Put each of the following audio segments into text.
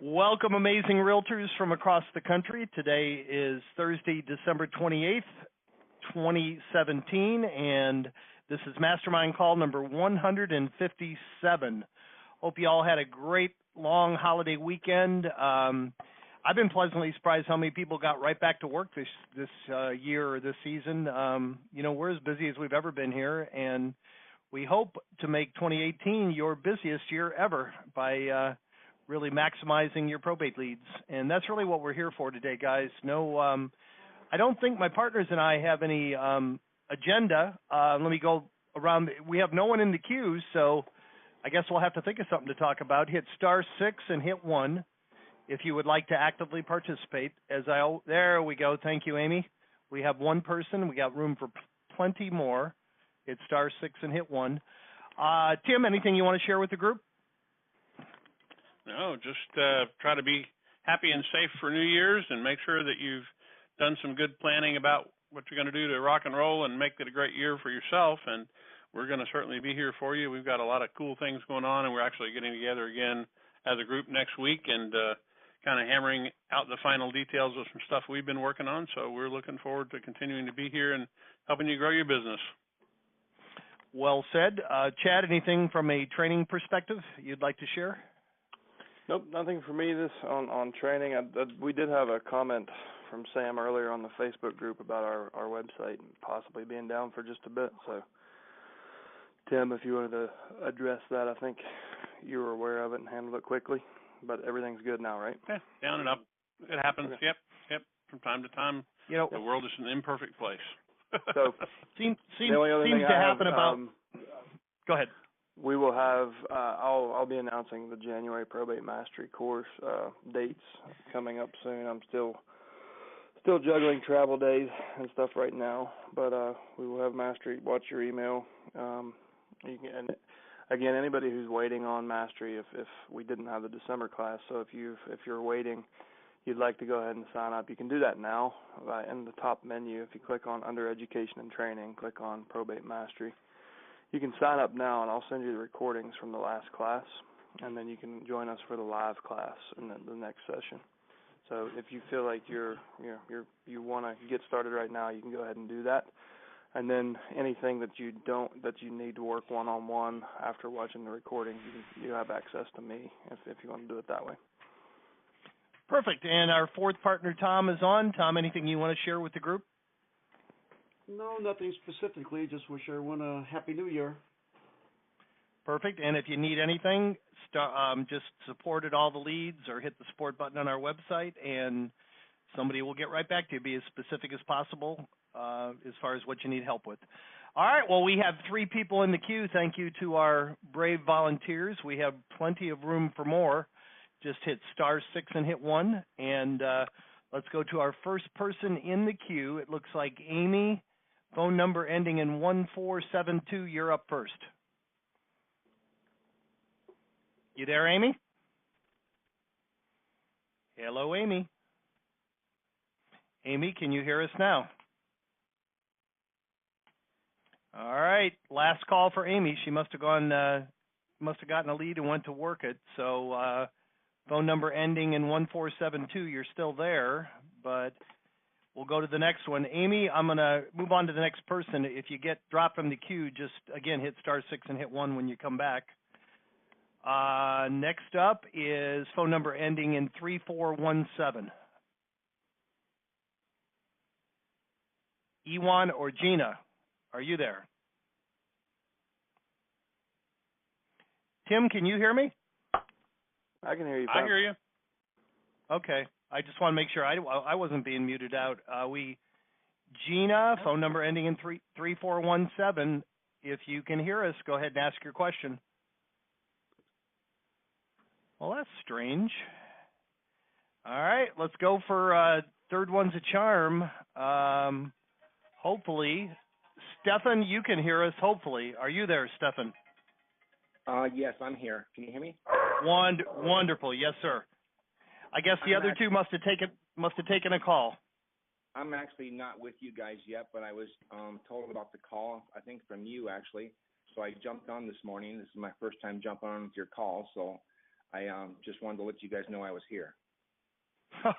Welcome, amazing realtors from across the country. Today is Thursday, December 28th, 2017, and this is Mastermind call number 157. Hope you all had a great long holiday weekend. I've been pleasantly surprised how many people got right back to work this year or this season. We're as busy as we've ever been here, and we hope to make 2018 your busiest year ever by really maximizing your probate leads. And that's really what we're here for today, guys. No, I don't think my partners and I have any agenda. Let me go around. We have no one in the queue, so I guess we'll have to think of something to talk about. Hit *6 and hit 1 if you would like to actively participate. There we go. Thank you, Amy. We have one person. We got room for plenty more. Hit *6 and hit 1. Tim, anything you want to share with the group? No, just try to be happy and safe for New Year's and make sure that you've done some good planning about what you're going to do to rock and roll and make it a great year for yourself. And we're going to certainly be here for you. We've got a lot of cool things going on, and we're actually getting together again as a group next week and kind of hammering out the final details of some stuff we've been working on. So we're looking forward to continuing to be here and helping you grow your business. Well said. Chad, anything from a training perspective you'd like to share? Nope, nothing for me on training. We did have a comment from Sam earlier on the Facebook group about our website possibly being down for just a bit. So, Tim, if you wanted to address that, I think you were aware of it and handled it quickly. But everything's good now, right? Yeah, down and up. It happens. Okay. Yep. From time to time, the world is an imperfect place. So seems to happen about. Go ahead. We will have. I'll be announcing the January Probate Mastery course dates coming up soon. I'm still juggling travel days and stuff right now, but we will have Mastery. Watch your email. You can, and again, anybody who's waiting on Mastery, if we didn't have the December class, so if you're waiting, you'd like to go ahead and sign up, you can do that now in the top menu. If you click on under Education and Training, click on Probate Mastery. You can sign up now, and I'll send you the recordings from the last class, and then you can join us for the live class in the next session. So if you feel like you want to get started right now, you can go ahead and do that. And then anything that you need to work one-on-one after watching the recording, you have access to me if you want to do it that way. Perfect. And our fourth partner, Tom, is on. Tom, anything you want to share with the group? No, nothing specifically. Just wish everyone a Happy New Year. Perfect. And if you need anything, just support at all the leads or hit the support button on our website, and somebody will get right back to you. Be as specific as possible as far as what you need help with. All right. Well, we have 3 people in the queue. Thank you to our brave volunteers. We have plenty of room for more. Just hit *6 and hit 1. And let's go to our first person in the queue. It looks like Amy. Phone number ending in 1472. You're up first. You there, Amy? Hello, Amy. Amy, can you hear us now? All right. Last call for Amy. She must have gotten a lead and went to work it. So phone number ending in 1472. You're still there, but we'll go to the next one. Amy, I'm going to move on to the next person. If you get dropped from the queue, just, again, hit *6 and hit 1 when you come back. Next up is phone number ending in 3417. Ewan or Gina, are you there? Tim, can you hear me? I can hear you. I hear you. Okay. I just want to make sure I wasn't being muted out. Gina, phone number ending in 3417. If you can hear us, go ahead and ask your question. Well, that's strange. All right, let's go for third one's a charm. Hopefully. Stefan, you can hear us, hopefully. Are you there, Stefan? Yes, I'm here. Can you hear me? Wonderful. Yes, sir. I guess the other two must have taken a call. I'm actually not with you guys yet, but I was told about the call, I think from you, actually. So I jumped on this morning. This is my first time jumping on with your call. So I just wanted to let you guys know I was here.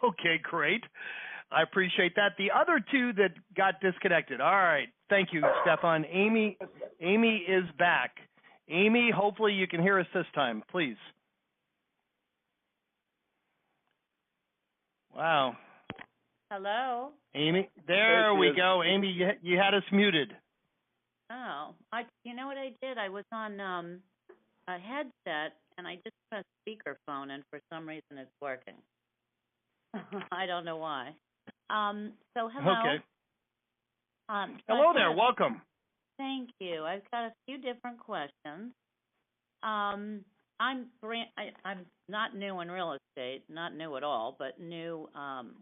Okay, great. I appreciate that. The other two that got disconnected. All right. Thank you, Stefan. Amy is back. Amy, hopefully you can hear us this time, please. Wow. Hello. Amy, there we go. Amy, you had us muted. Oh, you know what I did? I was on a headset and I just pressed speakerphone, and for some reason it's working. I don't know why. So hello. Okay. Hello there. Welcome. Thank you. I've got a few different questions. I'm not new in real estate, not new at all, but new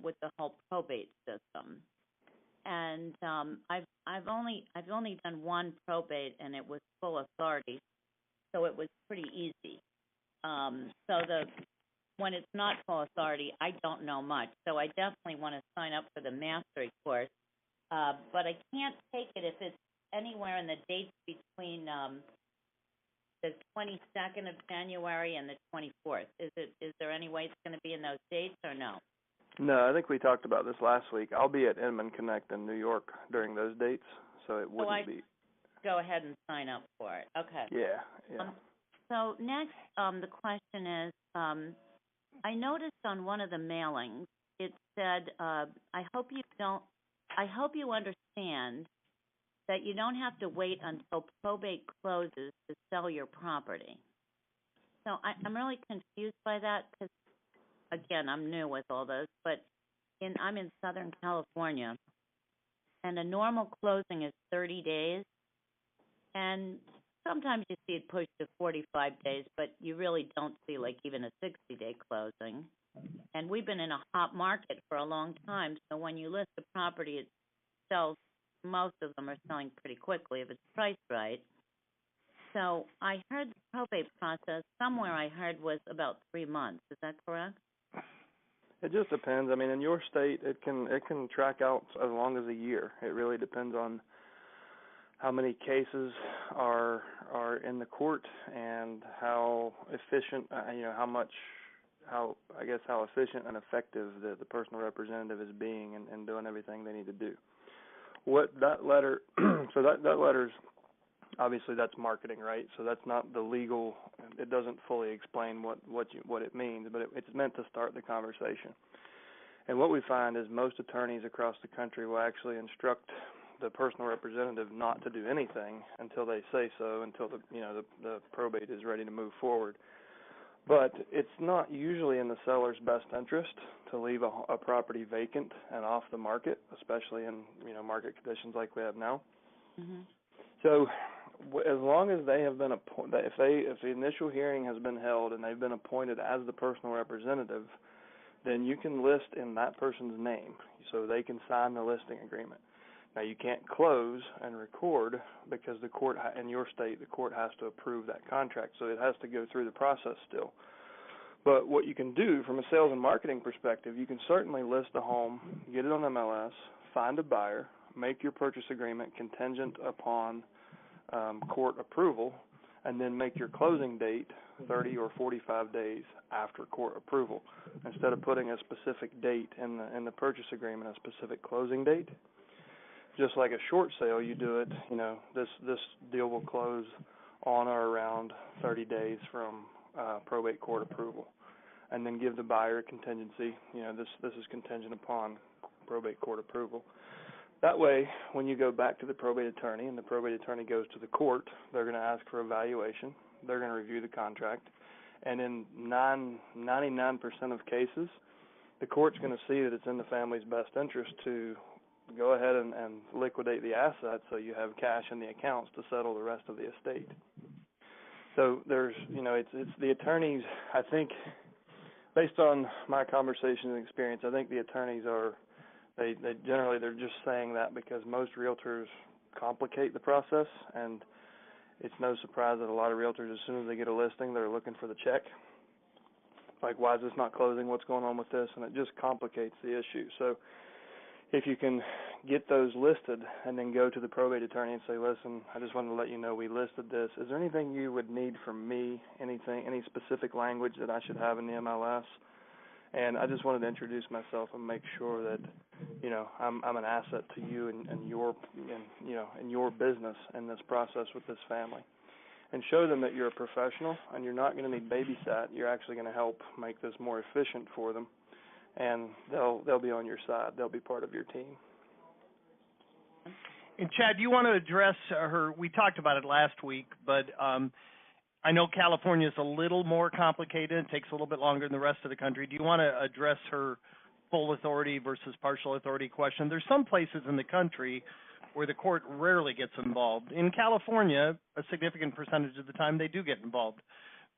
with the whole probate system. And I've only done one probate, and it was full authority, so it was pretty easy. When it's not full authority, I don't know much, so I definitely want to sign up for the mastery course. But I can't take it if it's anywhere in the dates between the 22nd of January and the 24th. Is there any way it's going to be in those dates or no? No, I think we talked about this last week. I'll be at Inman Connect in New York during those dates, so it wouldn't be. Go ahead and sign up for it. Okay. Yeah. So next, the question is, I noticed on one of the mailings it said, I hope you understand that you don't have to wait until probate closes to sell your property. So I'm really confused by that because, again, I'm new with all this, but I'm in Southern California, and a normal closing is 30 days, and sometimes you see it pushed to 45 days, but you really don't see like even a 60-day closing. And we've been in a hot market for a long time, so when you list a property, it sells. Most of them are selling pretty quickly if it's priced right. So I heard the probate process, somewhere I heard was about 3 months. Is that correct? It just depends. I mean, in your state, it can track out as long as a year. It really depends on how many cases are in the court and how efficient, how efficient and effective the personal representative is being and doing everything they need to do. What that letter, so that letter's obviously that's marketing, right? So that's not the legal. It doesn't fully explain what it means, but it's meant to start the conversation. And what we find is most attorneys across the country will actually instruct the personal representative not to do anything until they say so, until the probate is ready to move forward. But it's not usually in the seller's best interest to leave a property vacant and off the market, especially in market conditions like we have now. Mm-hmm. So as long as they have been appointed, if the initial hearing has been held and they've been appointed as the personal representative, then you can list in that person's name, so they can sign the listing agreement. Now, you can't close and record because the court, in your state, the court has to approve that contract, so it has to go through the process still. But what you can do from a sales and marketing perspective, you can certainly list the home, get it on MLS, find a buyer, make your purchase agreement contingent upon court approval, and then make your closing date 30 or 45 days after court approval. Instead of putting a specific date in the purchase agreement, a specific closing date. Just like a short sale, you do it, this deal will close on or around 30 days from probate court approval. And then give the buyer a contingency, this is contingent upon probate court approval. That way, when you go back to the probate attorney and the probate attorney goes to the court, they're going to ask for a valuation. They're going to review the contract. And in 99% of cases, the court's going to see that it's in the family's best interest to go ahead and liquidate the assets so you have cash in the accounts to settle the rest of the estate. So there's, it's the attorneys, I think, based on my conversation and experience, I think the attorneys they generally, they're just saying that because most realtors complicate the process, and it's no surprise that a lot of realtors, as soon as they get a listing, they're looking for the check. Like, why is this not closing? What's going on with this? And it just complicates the issue. So if you can get those listed and then go to the probate attorney and say, listen, I just wanted to let you know we listed this. Is there anything you would need from me, any specific language that I should have in the MLS? And I just wanted to introduce myself and make sure that, I'm an asset to you and your business in this process with this family. And show them that you're a professional and you're not going to need babysat. You're actually going to help make this more efficient for them. And they'll be on your side. They'll be part of your team. And Chad, you want to address her? We talked about it last week, but I know California is a little more complicated. It takes a little bit longer than the rest of the country. Do you want to address her full authority versus partial authority question? There's some places in the country where the court rarely gets involved. In California, a significant percentage of the time they do get involved.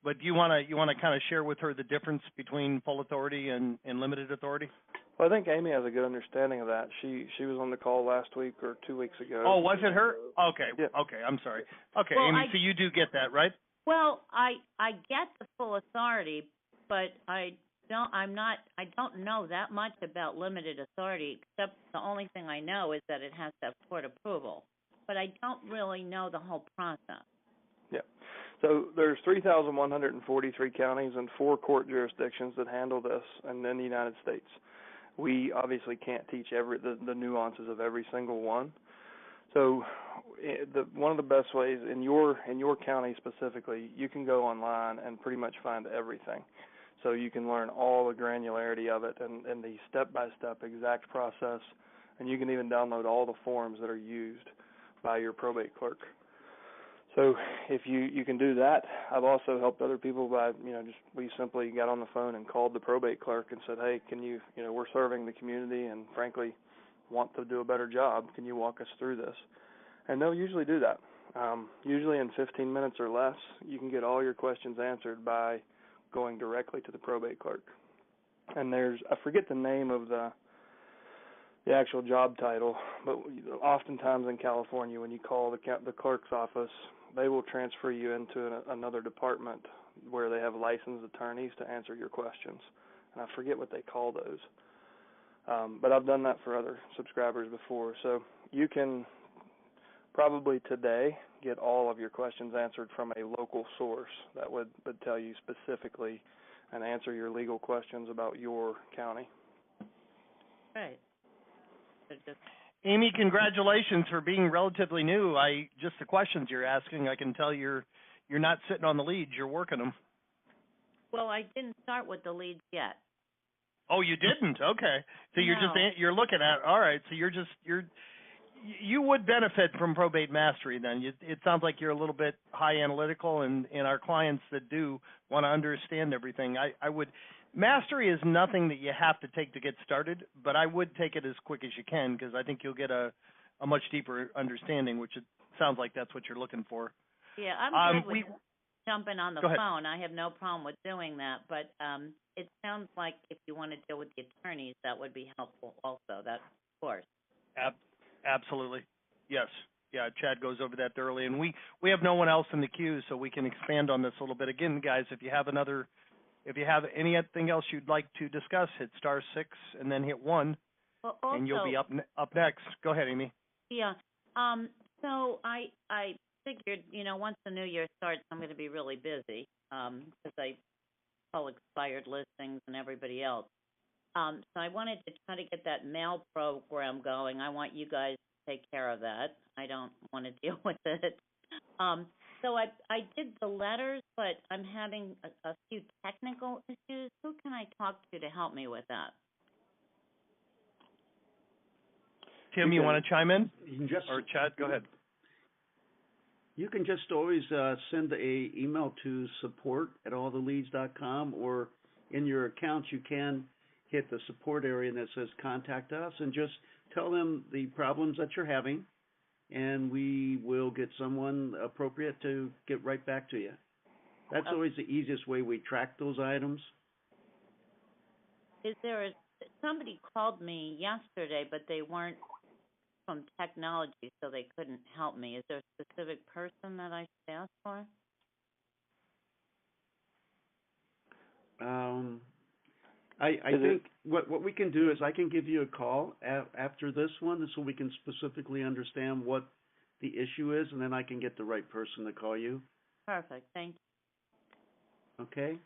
But do you want to kind of share with her the difference between full authority and limited authority? Well, I think Amy has a good understanding of that. She was on the call last week or 2 weeks ago. Oh, was it her? Okay. Yeah. Okay, I'm sorry. Okay, Well, Amy, so you do get that, right? Well, I get the full authority, but I don't know that much about limited authority, except the only thing I know is that it has to have court approval. But I don't really know the whole process. Yeah. So there's 3,143 counties and 4 court jurisdictions that handle this in the United States. We obviously can't teach the nuances of every single one. So one of the best ways in your county specifically, you can go online and pretty much find everything. So you can learn all the granularity of it and the step-by-step exact process, and you can even download all the forms that are used by your probate clerk. So if you can do that, I've also helped other people by, we simply got on the phone and called the probate clerk and said, hey, can you, we're serving the community and frankly want to do a better job. Can you walk us through this? And they'll usually do that. Usually in 15 minutes or less, you can get all your questions answered by going directly to the probate clerk. And I forget the name of the actual job title, but oftentimes in California when you call the clerk's office, they will transfer you into another department where they have licensed attorneys to answer your questions. And I forget what they call those. But I've done that for other subscribers before. So you can probably today get all of your questions answered from a local source that would tell you specifically and answer your legal questions about your county. Right. Amy, congratulations for being relatively new. Just the questions you're asking, I can tell you're not sitting on the leads, you're working them. Well, I didn't start with the leads yet. Oh, you didn't? Okay. So No. you're looking at, all right, so you would benefit from probate mastery then. It sounds like you're a little bit high analytical, and our clients that do want to understand everything. Mastery is nothing that you have to take to get started, but I would take it as quick as you can because I think you'll get a much deeper understanding, which it sounds like that's what you're looking for. Yeah, I'm good with jumping on the Go ahead. phone. I have no problem with doing that, but it sounds like if you want to deal with the attorneys, that would be helpful also, that, of course. Absolutely. Yes. Yeah, Chad goes over that thoroughly, and we have no one else in the queue, so we can expand on this a little bit. Again, guys, if you have anything else you'd like to discuss, hit *6 and then hit 1, Well, also, and you'll be up next. Go ahead, Amy. Yeah. So I figured, once the new year starts, I'm going to be really busy because I pull expired listings and everybody else. So I wanted to try to get that mail program going. I want you guys to take care of that. I don't want to deal with it. So I did the letters, but I'm having a few technical issues. Who can I talk to help me with that? Tim, you want to chime in? You can just, Or Chad, go ahead. You can just always send a email to support@alltheleads.com, or in your accounts you can hit the support area that says contact us and just tell them the problems that you're having, and we will get someone appropriate to get right back to you. That's always the easiest way we track those items. Somebody called me yesterday, but they weren't from technology, so they couldn't help me. Is there a specific person that I should ask for? I think what we can do is I can give you a call after this one so we can specifically understand what the issue is, and then I can get the right person to call you. Perfect. Thank you. Okay?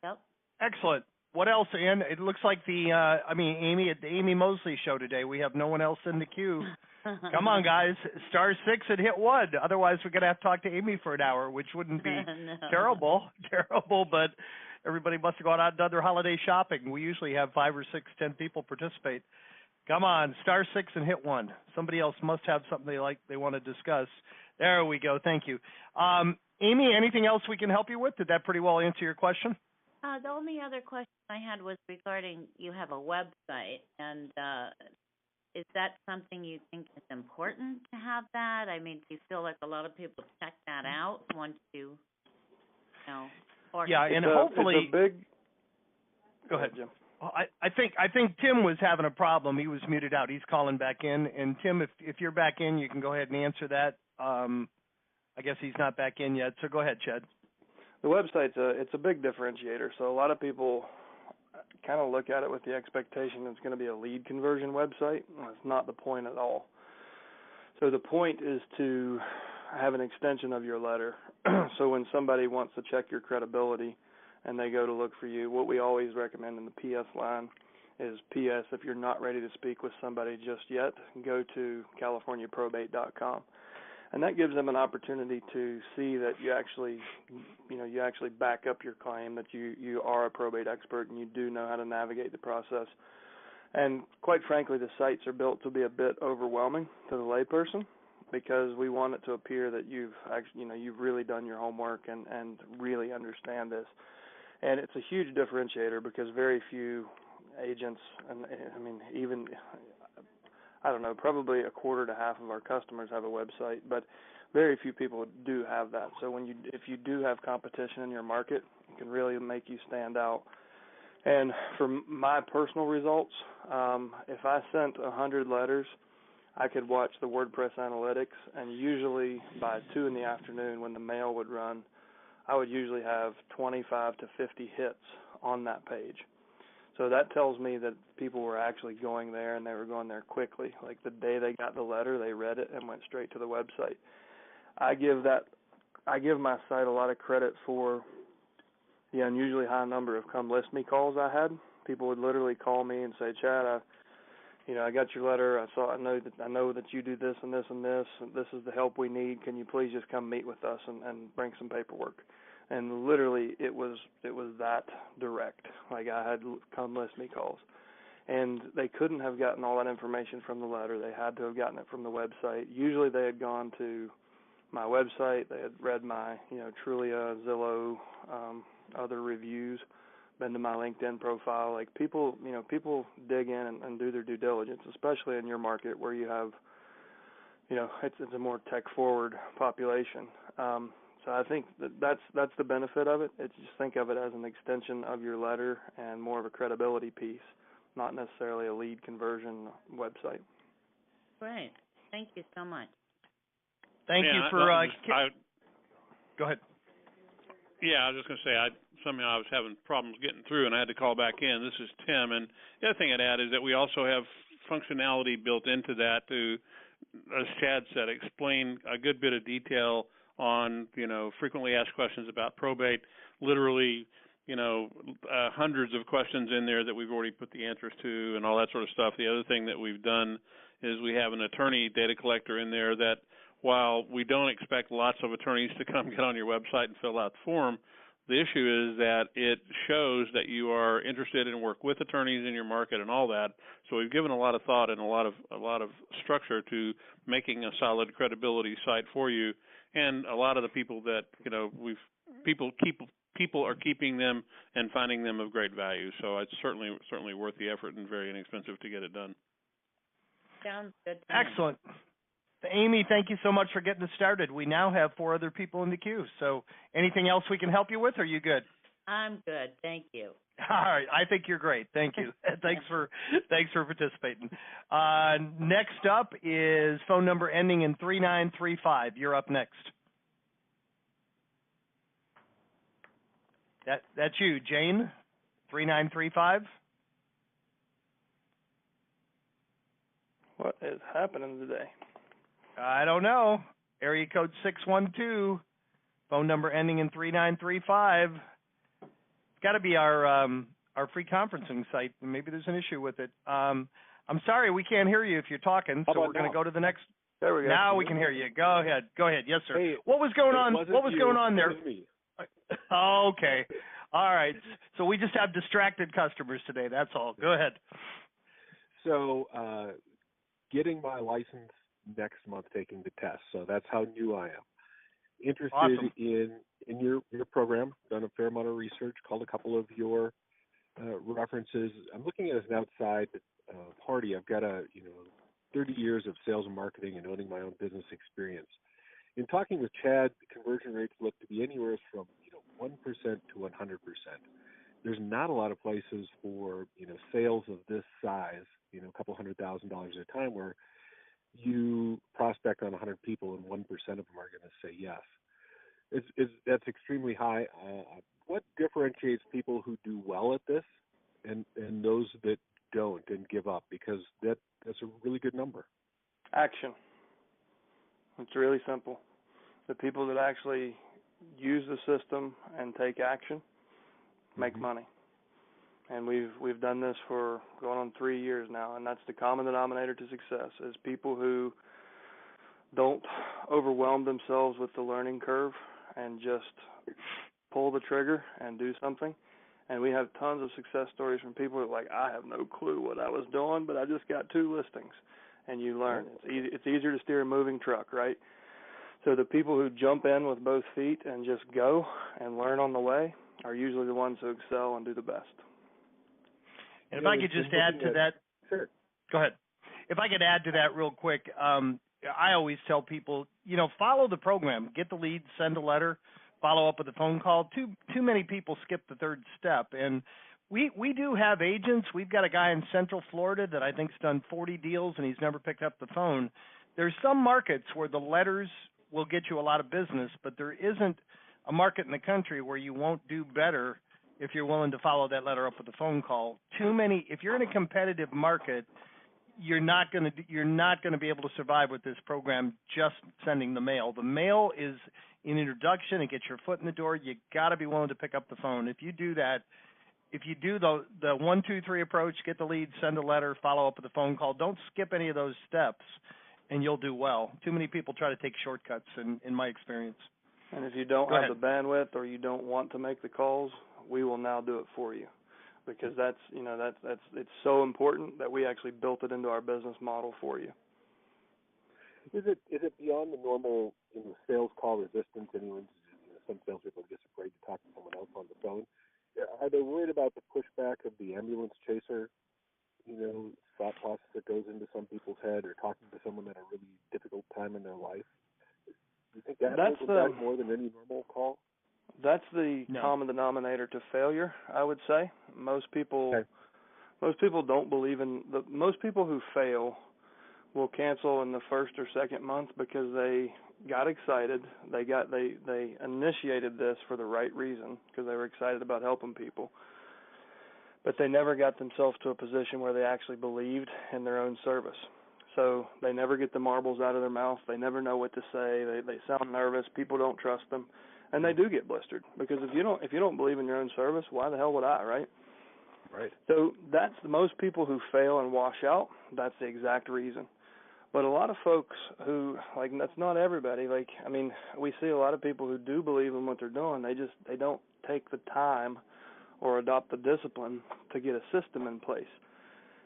Yep. Excellent. What else, Ann? It looks like Amy at the Amy Mosley show today, we have no one else in the queue. Come on, guys. *6 and hit 1. Otherwise, we're going to have to talk to Amy for an hour, which wouldn't be No. terrible, but everybody must have gone out and done their holiday shopping. We usually have 5 or 6, 10 people participate. Come on, *6 and hit 1. Somebody else must have something they want to discuss. There we go. Thank you. Amy, anything else we can help you with? Did that pretty well answer your question? The only other question I had was regarding you have a website, and is that something you think is important to have that? I mean, do you feel like a lot of people check that out once you know? Or Yeah, and hopefully. It's a big. Go ahead, Jim. I think Tim was having a problem. He was muted out. He's calling back in. And Tim, if you're back in, you can go ahead and answer that. I guess he's not back in yet. So go ahead, Chad. The website's it's a big differentiator. So a lot of people kind of look at it with the expectation it's going to be a lead conversion website. That's not the point at all. So the point is to have an extension of your letter. So when somebody wants to check your credibility and they go to look for you, what we always recommend in the PS line is, PS, if you're not ready to speak with somebody just yet, go to CaliforniaProbate.com. And that gives them an opportunity to see that you actually back up your claim, that you are a probate expert and you do know how to navigate the process. And quite frankly, the sites are built to be a bit overwhelming to the layperson, because we want it to appear that you've really done your homework and really understand this. And it's a huge differentiator because very few agents, and I mean, even, I don't know, probably a quarter to half of our customers have a website, but very few people do have that. So if you do have competition in your market, it can really make you stand out. And for my personal results, if I sent 100 letters, I could watch the WordPress analytics, and usually by 2 in the afternoon when the mail would run, I would usually have 25 to 50 hits on that page. So that tells me that people were actually going there, and they were going there quickly. Like the day they got the letter, they read it and went straight to the website. I give my site a lot of credit for the unusually high number of come list me calls I had. People would literally call me and say, Chad, I got your letter. I know that you do this and this and this. And this is the help we need. Can you please just come meet with us and bring some paperwork? And literally, it was that direct. Like, I had come list me calls, and they couldn't have gotten all that information from the letter. They had to have gotten it from the website. Usually, they had gone to my website. They had read my, Trulia, Zillow, other reviews, been to my LinkedIn profile. Like, people dig in and do their due diligence, especially in your market where you have, it's a more tech-forward population. So I think that's the benefit of it. It's just think of it as an extension of your letter and more of a credibility piece, not necessarily a lead conversion website. Great. Thank you so much. Thank you for. Go ahead. Yeah, I was just going to say, somehow I was having problems getting through, and I had to call back in. This is Tim, and the other thing I'd add is that we also have functionality built into that to, as Chad said, explain a good bit of detail on, frequently asked questions about probate, literally, hundreds of questions in there that we've already put the answers to and all that sort of stuff. The other thing that we've done is we have an attorney data collector in there that, while we don't expect lots of attorneys to come get on your website and fill out the form, the issue is that it shows that you are interested in work with attorneys in your market and all that. So we've given a lot of thought and a lot of structure to making a solid credibility site for you. And a lot of the people that people are keeping them and finding them of great value. So it's certainly worth the effort and very inexpensive to get it done. Sounds good. Excellent. Amy, thank you so much for getting us started. We now have 4 other people in the queue. So anything else we can help you with, or are you good? I'm good. Thank you. All right. I think you're great. Thank you. Thanks for participating. Next up is phone number ending in 3935. You're up next. That's you, Jane, 3935. What is happening today? I don't know. Area code 612, phone number ending in 3935. It's got to be our free conferencing site. Maybe there's an issue with it. I'm sorry, we can't hear you if you're talking, so we're going to go to the next. There we go. Now we can hear you. Go ahead. Yes, sir. Hey, what was going on? What was going on there? It was me. Okay. All right. So we just have distracted customers today. That's all. Go ahead. So, getting my license next month, taking the test. So that's how new I am. Interested Awesome. in your program. Done a fair amount of research. Called a couple of your references. I'm looking at it as an outside party. I've got 30 years of sales and marketing and owning my own business experience. In talking with Chad, conversion rates look to be anywhere from 1% to 100%. There's not a lot of places for sales of this size, a couple $100,000 at a time, where you prospect on 100 people and 1% of them are going to say yes. That's extremely high. What differentiates people who do well at this and those that don't and give up? Because that's a really good number. Action. It's really simple. The people that actually use the system and take action make money. And we've done this for going on 3 years now, and that's the common denominator to success, is people who don't overwhelm themselves with the learning curve and just pull the trigger and do something. And we have tons of success stories from people that are like, I have no clue what I was doing, but I just got 2 listings. And you learn. It's easier to steer a moving truck, right? So the people who jump in with both feet and just go and learn on the way are usually the ones who excel and do the best. And if I could just add to that. Sure. Go ahead. If I could add to that real quick, I always tell people, follow the program. Get the lead, send a letter, follow up with a phone call. Too many people skip the third step. And we do have agents. We've got a guy in Central Florida that I think's done 40 deals, and he's never picked up the phone. There's some markets where the letters will get you a lot of business, but there isn't a market in the country where you won't do better if you're willing to follow that letter up with a phone call. If you're in a competitive market, you're not going to be able to survive with this program just sending the mail. The mail is an introduction. It gets your foot in the door. You got to be willing to pick up the phone. If you do that, if you do the 1, 2, 3 approach, get the lead, send a letter, follow up with a phone call, don't skip any of those steps, and you'll do well. Too many people try to take shortcuts, in my experience. And if you don't have the bandwidth or you don't want to make the calls, we will now do it for you, because that's it's so important that we actually built it into our business model for you. Is it beyond the normal sales call resistance? Some salespeople are just afraid to talk to someone else on the phone. Are they worried about the pushback of the ambulance chaser, thought process that goes into some people's head, or talking to someone at a really difficult time in their life? Do you think that's back more than any normal call? That's the common denominator to failure, I would say. Most people don't believe in most people who fail will cancel in the first or second month because they got excited. They initiated this for the right reason, because they were excited about helping people. But they never got themselves to a position where they actually believed in their own service. So they never get the marbles out of their mouth. They never know what to say. They sound nervous. People don't trust them. And they do get blistered, because if you don't believe in your own service, why the hell would I, right? Right. So that's the most people who fail and wash out. That's the exact reason. But a lot of folks who, that's not everybody. We see a lot of people who do believe in what they're doing. They don't take the time or adopt the discipline to get a system in place.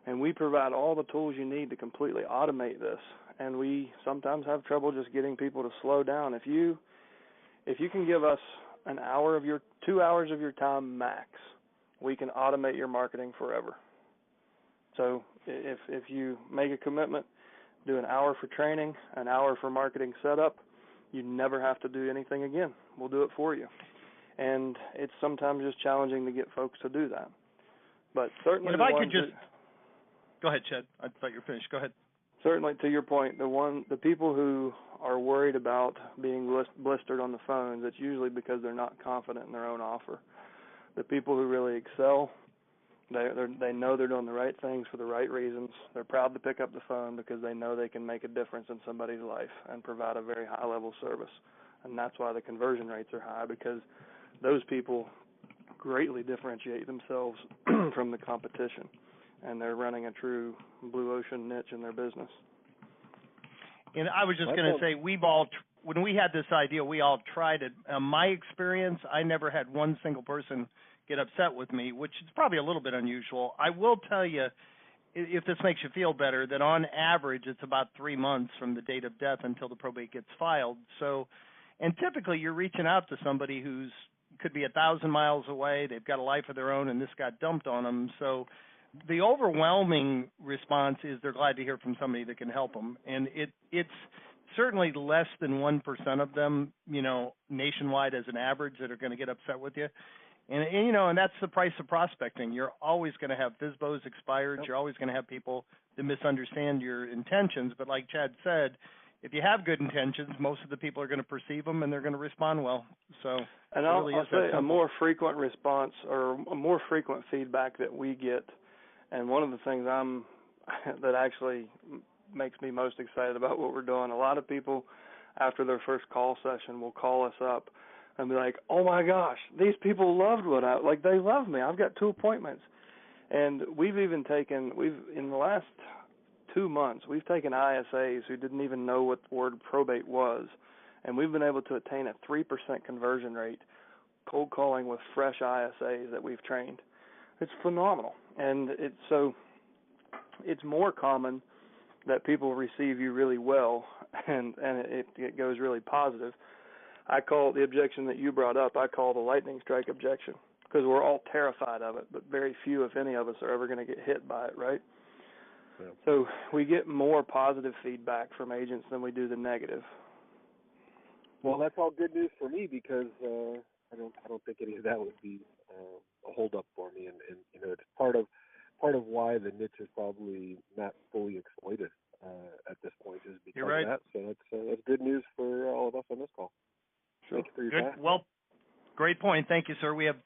And we provide all the tools you need to completely automate this. And we sometimes have trouble just getting people to slow down. If you can give us 2 hours of your time max, we can automate your marketing forever. So if you make a commitment, do an hour for training, an hour for marketing setup, you never have to do anything again. We'll do it for you. And it's sometimes just challenging to get folks to do that. But certainly, if I could just go ahead, Chad. I thought you were finished. Go ahead. Certainly, to your point, the people who are worried about being blistered on the phones, it's usually because they're not confident in their own offer. The people who really excel They know they're doing the right things for the right reasons. They're proud to pick up the phone because they know they can make a difference in somebody's life and provide a very high level service. And that's why the conversion rates are high, because those people greatly differentiate themselves from the competition, and they're running a true blue ocean niche in their business. And I was just going to say, when we had this idea, we all tried it. My experience, I never had one single person get upset with me, which is probably a little bit unusual. I will tell you, if this makes you feel better, that on average it's about 3 months from the date of death until the probate gets filed. So, and typically you're reaching out to somebody who's could be 1,000 miles away. They've got a life of their own, and this got dumped on them. So the overwhelming response is they're glad to hear from somebody that can help them. And it's certainly less than 1% of them, nationwide as an average, that are going to get upset with you. And that's the price of prospecting. You're always going to have FSBOs expired. You're always going to have people that misunderstand your intentions. But like Chad said, if you have good intentions, most of the people are going to perceive them and they're going to respond well. So, and I'll say a more frequent response or a more frequent feedback that we get, and one of the things that actually makes me most excited about what we're doing. A lot of people, after their first call session, will call us up and be like, "Oh my gosh, these people loved they love me. I've got 2 appointments." And in the last 2 months, we've taken ISAs who didn't even know what the word probate was, and we've been able to attain a 3% conversion rate cold calling with fresh ISAs that we've trained. It's phenomenal. And it's more common that people receive you really well, and it goes really positive. I call the objection that you brought up, I call the lightning strike objection, because we're all terrified of it, but very few, if any of us, are ever going to get hit by it, right? Yeah. So we get more positive feedback from agents than we do the negative. Well, that's all good news for me, because I don't think any of that would be a holdup for me, and it's part of why the niche is probably not fully exploited at this point, is because You're right. of that. So that's good news for all of us on this call. Sure. Thank you for your time. Well, great point. Thank you, sir. We have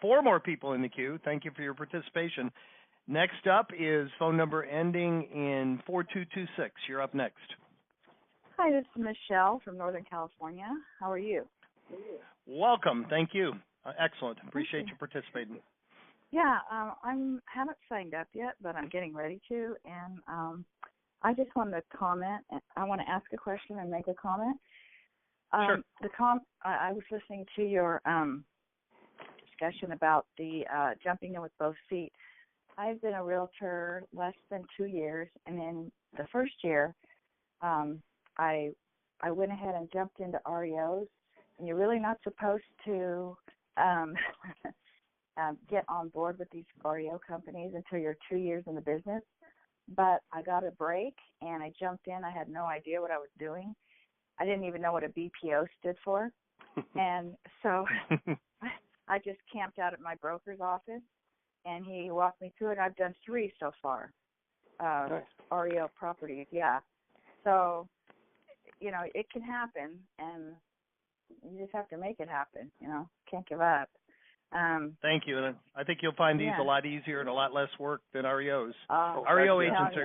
4 more people in the queue. Thank you for your participation. Next up is phone number ending in 4226. You're up next. Hi, this is Michelle from Northern California. How are you? Welcome. Thank you. Excellent. Appreciate you participating. Yeah, I haven't signed up yet, but I'm getting ready to, and I just wanted to comment. I want to ask a question and make a comment. Sure. I was listening to your discussion about the jumping in with both feet. I've been a realtor less than 2 years, and in the first year, I went ahead and jumped into REOs, and you're really not supposed to get on board with these REO companies until you're 2 years in the business. But I got a break, and I jumped in. I had no idea what I was doing. I didn't even know what a BPO stood for. And so I just camped out at my broker's office, and he walked me through it. I've done 3 so far, nice. REO properties, yeah. So, it can happen, and you just have to make it happen, can't give up. Thank you. And I think you'll find these a lot easier and a lot less work than REOs. REO agents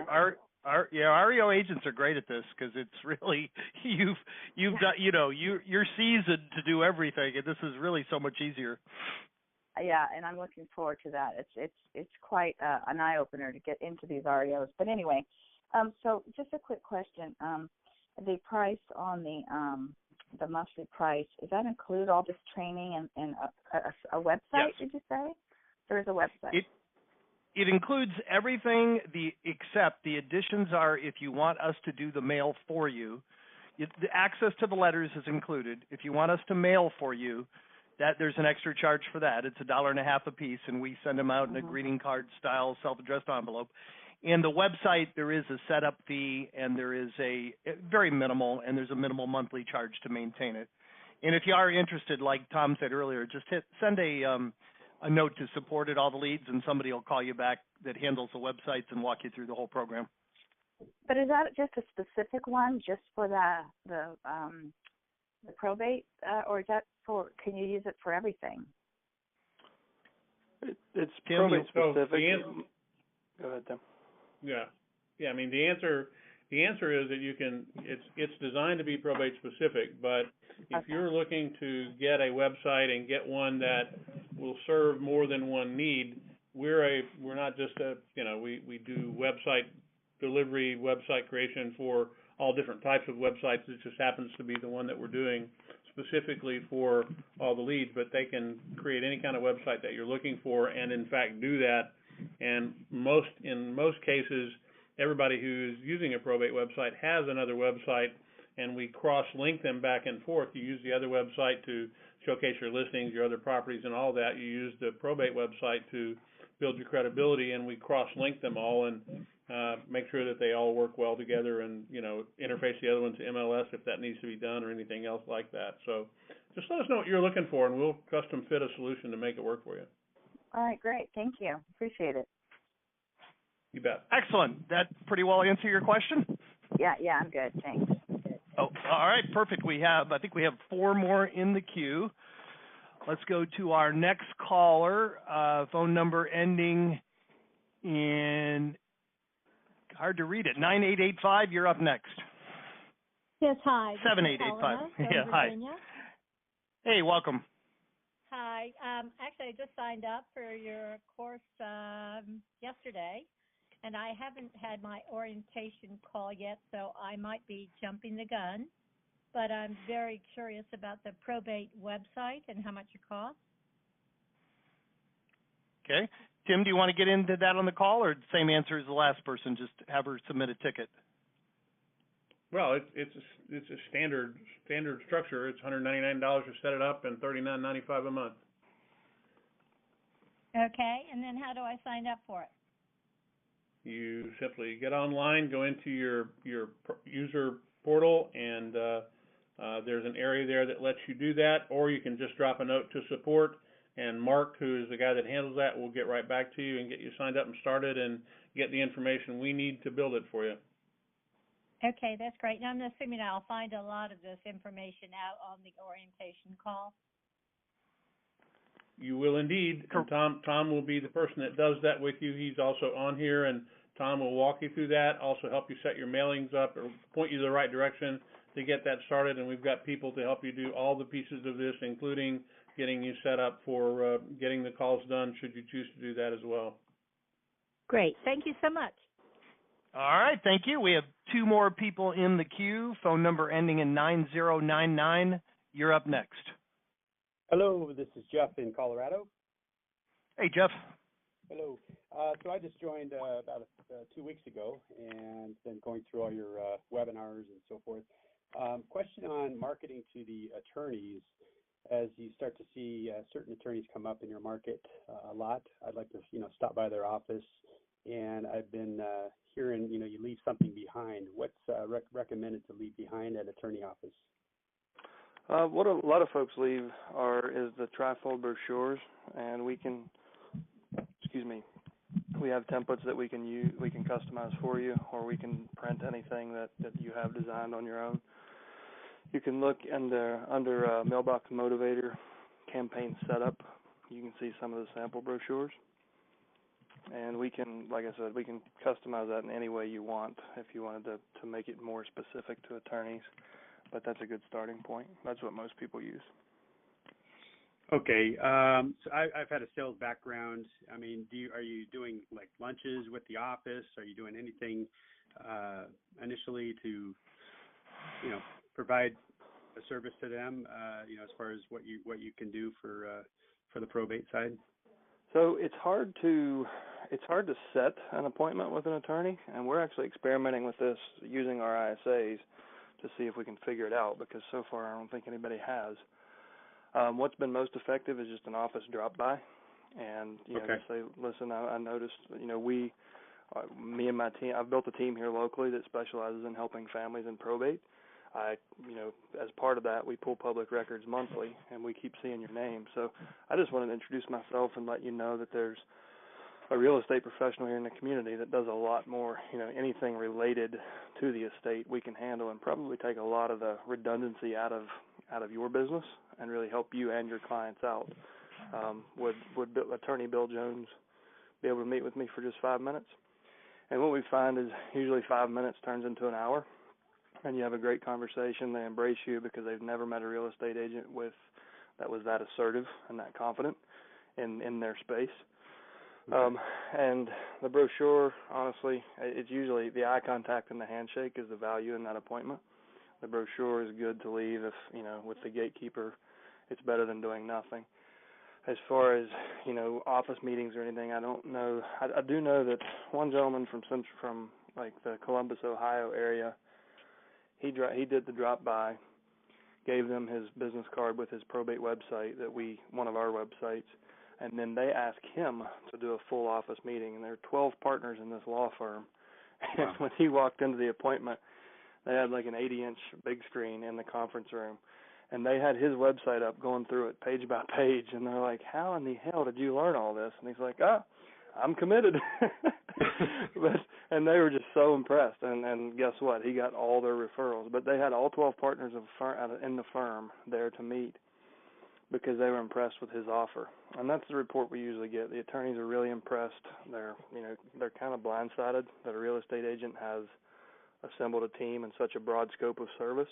REO agents are great at this, because it's really you've done, you're seasoned to do everything, and this is really so much easier. Yeah, and I'm looking forward to that. It's quite an eye opener to get into these REOs. But anyway, so just a quick question. The price on the monthly price, does that include all this training and a website? Yes. Did you say? There is a website. It includes everything except the additions are if you want us to do the mail for you. The access to the letters is included. If you want us to mail for you, there's an extra charge for that. It's $1.50 a piece, and we send them out in a greeting card style self-addressed envelope. And the website, there is a setup fee, and there is a very minimal, and there's a minimal monthly charge to maintain it. And if you are interested, like Tom said earlier, just send a note to support at all the leads, and somebody will call you back that handles the websites and walk you through the whole program. But is that just a specific one, just for the probate, or is that can you use it for everything? It's Tim, probate So specific. the Go ahead, Tim. Yeah. I mean, the answer is that you can. It's designed to be probate specific, but if you're looking to get a website and get one that will serve more than one need, we're not just we do website delivery, website creation for all different types of websites. It just happens to be the one that we're doing specifically for all the leads, but they can create any kind of website that you're looking for, and in fact do that. And in most cases, everybody who's using a probate website has another website, and we cross-link them back and forth. You use the other website to showcase your listings, your other properties, and all that. You use the probate website to build your credibility, and we cross-link them all and make sure that they all work well together, and interface the other one to MLS if that needs to be done or anything else like that. So just let us know what you're looking for, and we'll custom fit a solution to make it work for you. All right, great. Thank you. Appreciate it. You bet. Excellent. That pretty well answer your question? Yeah, I'm good. Thanks. Oh, all right, perfect. I think we have 4 more in the queue. Let's go to our next caller. Phone number ending in, hard to read it, 9885. You're up next. Yes, hi. 7885. Yeah, hi. Virginia. Hey, welcome. Hi. Actually, I just signed up for your course yesterday, and I haven't had my orientation call yet, so I might be jumping the gun. But I'm very curious about the probate website and how much it costs. Okay. Tim, do you want to get into that on the call, or the same answer as the last person, just have her submit a ticket? Well, it's a standard structure. It's $199 to set it up and $39.95 a month. Okay, and then how do I sign up for it? You simply get online, go into your user portal, and there's an area there that lets you do that, or you can just drop a note to support, and Mark, who is the guy that handles that, will get right back to you and get you signed up and started and get the information we need to build it for you. Okay, that's great. And I'm assuming I'll find a lot of this information out on the orientation call. You will indeed. And Tom will be the person that does that with you. He's also on here, and Tom will walk you through that, also help you set your mailings up or point you the right direction to get that started. And we've got people to help you do all the pieces of this, including getting you set up for getting the calls done should you choose to do that as well. Great. Thank you so much. All right, thank you. We have 2 more people in the queue. Phone number ending in 9099. You're up next. Hello, this is Jeff in Colorado. Hey, Jeff. Hello. So I just joined about 2 weeks ago and been going through all your webinars and so forth. Question on marketing to the attorneys. As you start to see certain attorneys come up in your market a lot, I'd like to stop by their office. And I've been hearing you leave something behind. What's recommended to leave behind at attorney office? What a lot of folks leave is the trifold brochures, and we have templates that we can use, we can customize for you, or we can print anything that you have designed on your own. You can look under Mailbox Motivator Campaign Setup. You can see some of the sample brochures. And we can, like I said, we can customize that in any way you want if you wanted to make it more specific to attorneys. But that's a good starting point. That's what most people use. Okay. So I've had a sales background. I mean, are you doing like lunches with the office? Are you doing anything initially to, provide a service to them? As far as what you can do for the probate side. So it's hard to set an appointment with an attorney, and we're actually experimenting with this using our ISAs to see if we can figure it out, because so far I don't think anybody has. What's been most effective is just an office drop by, and just say, listen, I noticed, me and my team, I've built a team here locally that specializes in helping families in probate. As part of that, we pull public records monthly, and we keep seeing your name. So I just wanted to introduce myself and let you know that there's a real estate professional here in the community that does a lot more, anything related to the estate we can handle, and probably take a lot of the redundancy out of your business and really help you and your clients out. would Attorney Bill Jones be able to meet with me for just 5 minutes? And what we find is usually 5 minutes turns into an hour, and you have a great conversation. They embrace you because they've never met a real estate agent that was that assertive and that confident in their space. And the brochure, honestly, it's usually the eye contact and the handshake is the value in that appointment. The brochure is good to leave if, with the gatekeeper, it's better than doing nothing. As far as, office meetings or anything, I don't know. I do know that one gentleman from like the Columbus, Ohio area, he did the drop by, gave them his business card with his probate website one of our websites, and then they asked him to do a full office meeting. And there are 12 partners in this law firm. And when he walked into the appointment, they had like an 80-inch big screen in the conference room. And they had his website up going through it page by page. And they're like, how in the hell did you learn all this? And he's like, I'm committed. And they were just so impressed. And guess what? He got all their referrals. But they had all 12 partners in the firm there to meet because they were impressed with his offer. And that's the report we usually get. The attorneys are really impressed. They're kind of blindsided that a real estate agent has assembled a team in such a broad scope of service.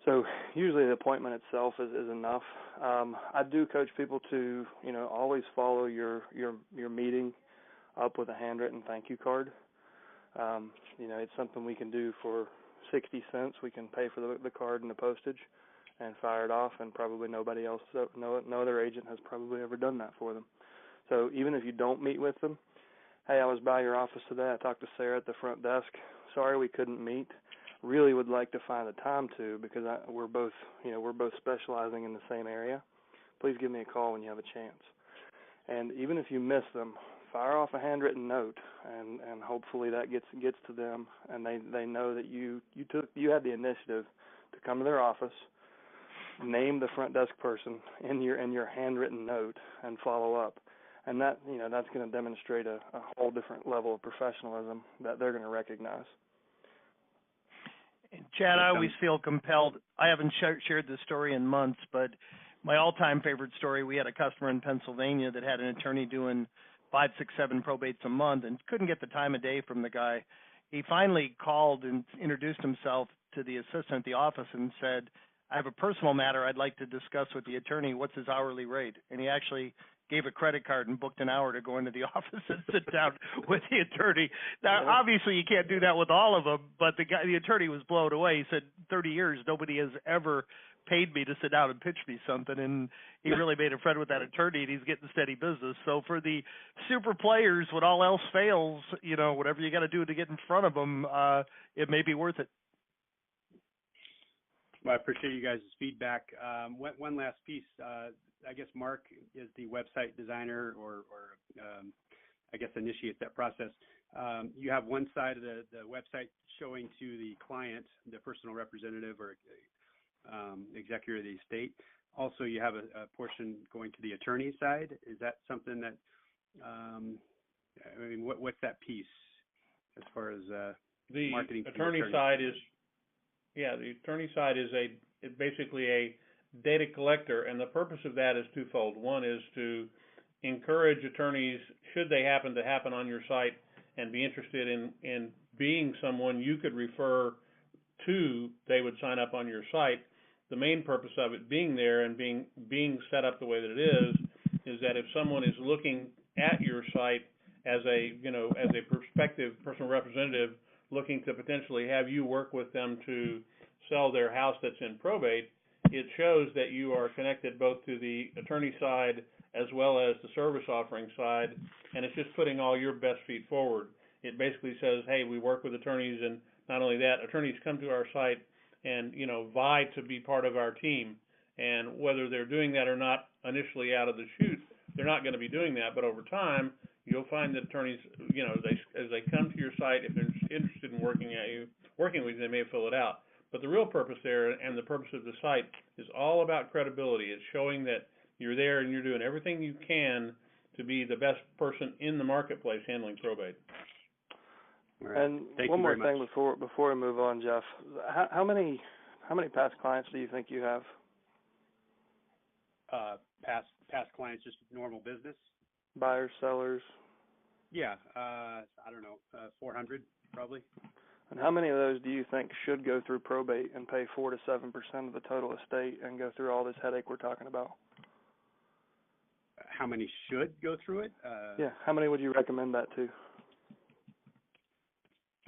So usually the appointment itself is enough. I do coach people to, always follow your meeting up with a handwritten thank you card. It's something we can do for 60 cents. We can pay for the card and the postage and fire it off, and probably nobody else, no other agent has probably ever done that for them. So even if you don't meet with them, hey, I was by your office today. I talked to Sarah at the front desk. Sorry we couldn't meet. Really would like to find the time to, because we're both specializing in the same area. Please give me a call when you have a chance. And even if you miss them, fire off a handwritten note, and hopefully that gets to them, and they know that you had the initiative to come to their office, name the front desk person in your handwritten note, and follow up. And that's going to demonstrate a whole different level of professionalism that they're going to recognize. And Chad, I always feel compelled. I haven't shared this story in months, but my all-time favorite story, we had a customer in Pennsylvania that had an attorney doing 5, 6, 7 probates a month and couldn't get the time of day from the guy. He finally called and introduced himself to the assistant at the office and said, I have a personal matter I'd like to discuss with the attorney. What's his hourly rate? And he actually gave a credit card and booked an hour to go into the office and sit down with the attorney. Now, obviously, you can't do that with all of them, but the attorney was blown away. He said, 30 years, nobody has ever paid me to sit down and pitch me something, and he really made a friend with that attorney, and he's getting steady business. So for the super players, when all else fails, whatever you got to do to get in front of them, it may be worth it. Well, I appreciate you guys' feedback. One last piece. I guess Mark is the website designer or I guess initiates that process. You have one side of the website showing to the client, the personal representative or executive of the estate. Also, you have a portion going to the attorney side. Is that something that, what's that piece as far as the marketing? Attorney side is, the attorney side is basically a data collector, and the purpose of that is twofold. One is to encourage attorneys, should they happen on your site and be interested in being someone you could refer to, they would sign up on your site. The main purpose of it being there and being set up the way that it is that if someone is looking at your site as a prospective personal representative looking to potentially have you work with them to sell their house that's in probate, it shows that you are connected both to the attorney side as well as the service offering side, and it's just putting all your best feet forward. It basically says, hey, we work with attorneys, and not only that, attorneys come to our site and, vie to be part of our team. And whether they're doing that or not initially out of the chute, they're not going to be doing that. But over time, you'll find that attorneys, as they come to your site, if they're interested in working with you, they may fill it out. But the real purpose there and the purpose of the site is all about credibility. It's showing that you're there and you're doing everything you can to be the best person in the marketplace handling probate. Right. And one more thing before we move on, Jeff. How many past clients do you think you have? past clients, just normal business? Buyers, sellers. Yeah, I don't know, 400 probably. And how many of those do you think should go through probate and pay 4 to 7% of the total estate and go through all this headache we're talking about? How many should go through it? Yeah, how many would you recommend that to?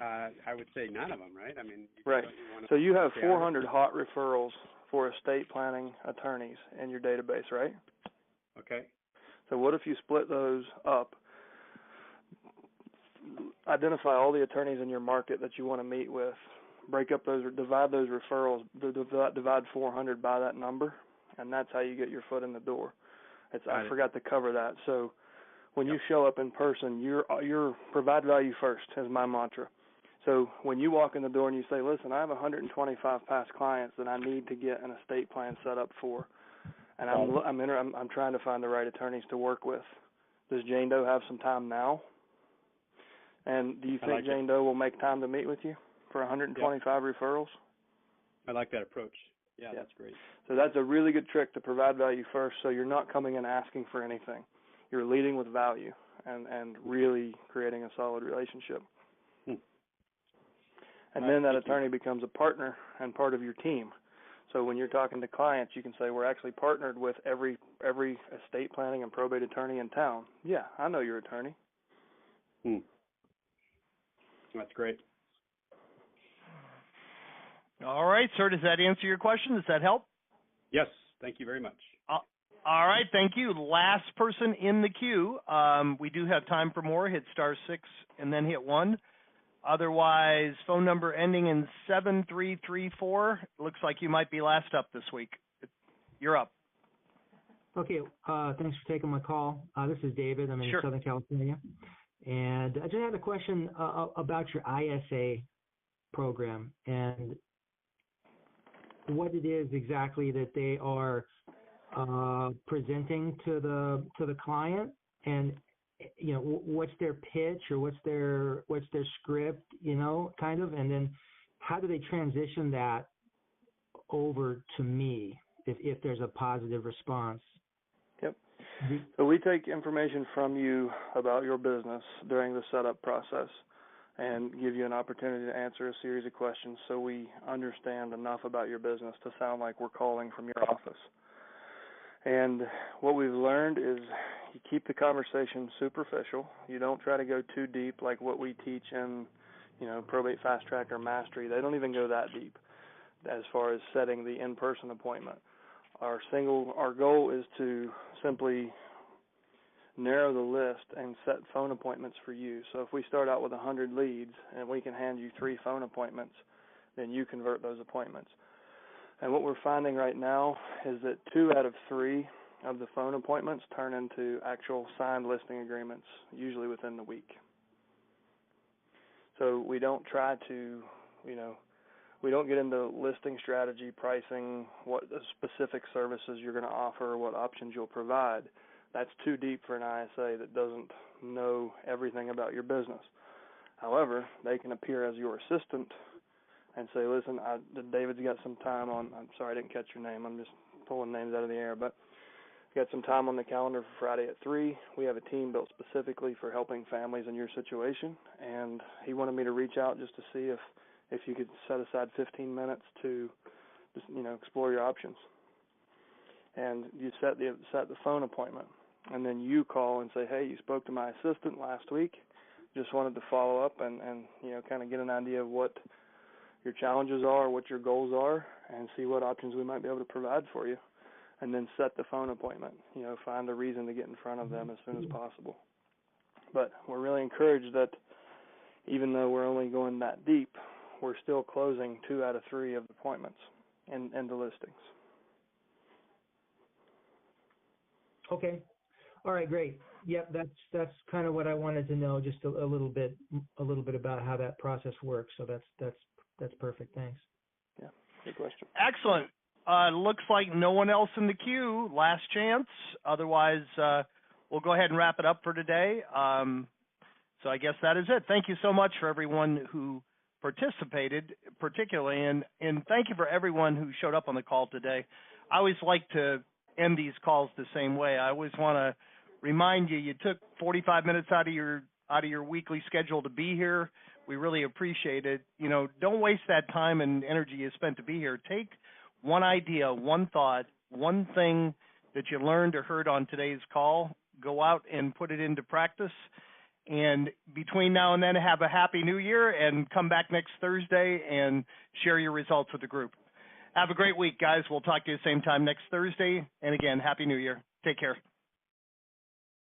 I would say none of them, right? I mean, right. So you have 400 hot referrals for estate planning attorneys in your database, right? Okay. So what if you split those up? Identify all the attorneys in your market that you want to meet with. Break up those, divide those referrals, divide 400 by that number, and that's how you get your foot in the door. I forgot to cover that. So when you show up in person, you're provide value first is my mantra. So when you walk in the door and you say, listen, I have 125 past clients that I need to get an estate plan set up for, and I'm trying to find the right attorneys to work with. Does Jane Doe have some time now? And do you think Jane Doe will make time to meet with you for 125 referrals? I like that approach. Yeah, that's great. So that's a really good trick to provide value first, so you're not coming in asking for anything. You're leading with value and really creating a solid relationship. And then that attorney becomes a partner and part of your team. So when you're talking to clients, you can say, we're actually partnered with every estate planning and probate attorney in town. Yeah, I know your attorney. That's great. All right, sir. Does that answer your question? Does that help? Yes. Thank you very much. All right. Thank you. Last person in the queue. We do have time for more. Hit *6 and then hit 1. Otherwise, phone number ending in 7334. Looks like you might be last up this week. You're up. Okay. Thanks for taking my call. This is David. I'm in Southern California. And I just had a question about your ISA program and what it is exactly that they are presenting to the client, and what's their pitch or what's their script, kind of, and then how do they transition that over to me if there's a positive response? Yep. So we take information from you about your business during the setup process and give you an opportunity to answer a series of questions so we understand enough about your business to sound like we're calling from your office. And what we've learned is you keep the conversation superficial. You don't try to go too deep like what we teach in, Probate Fast Track or Mastery. They don't even go that deep as far as setting the in-person appointment. Our goal is to simply narrow the list and set phone appointments for you. So if we start out with 100 leads and we can hand you 3 phone appointments, then you convert those appointments. And what we're finding right now is that 2 out of 3 of the phone appointments turn into actual signed listing agreements, usually within the week. So we don't try to, we don't get into listing strategy, pricing, what specific services you're going to offer, what options you'll provide. That's too deep for an ISA that doesn't know everything about your business. However, they can appear as your assistant and say, listen, David's got some time on, I'm sorry, I didn't catch your name. I'm just pulling names out of the air, but got some time on the calendar for Friday at 3. We have a team built specifically for helping families in your situation, and he wanted me to reach out just to see if you could set aside 15 minutes to just, explore your options. And you set the phone appointment, and then you call and say, hey, you spoke to my assistant last week. Just wanted to follow up and kind of get an idea of what your challenges are, what your goals are, and see what options we might be able to provide for you. And then set the phone appointment, find a reason to get in front of them as soon as possible. But we're really encouraged that even though we're only going that deep, we're still closing 2 out of 3 of the appointments and the listings. Okay. All right, great. Yep, that's kind of what I wanted to know, just a little bit about how that process works. So that's perfect. Thanks. Yeah, good question. Excellent. Looks like no one else in the queue. Last chance. Otherwise, we'll go ahead and wrap it up for today. So I guess that is it. Thank you so much for everyone who participated, particularly, and thank you for everyone who showed up on the call today. I always like to end these calls the same way. I always want to remind you, you took 45 minutes out of your weekly schedule to be here. We really appreciate it. You know, don't waste that time and energy you spent to be here. Take one idea, one thought, one thing that you learned or heard on today's call, go out and put it into practice. And between now and then, have a happy new year and come back next Thursday and share your results with the group. Have a great week, guys. We'll talk to you the same time next Thursday. And again, happy new year. Take care.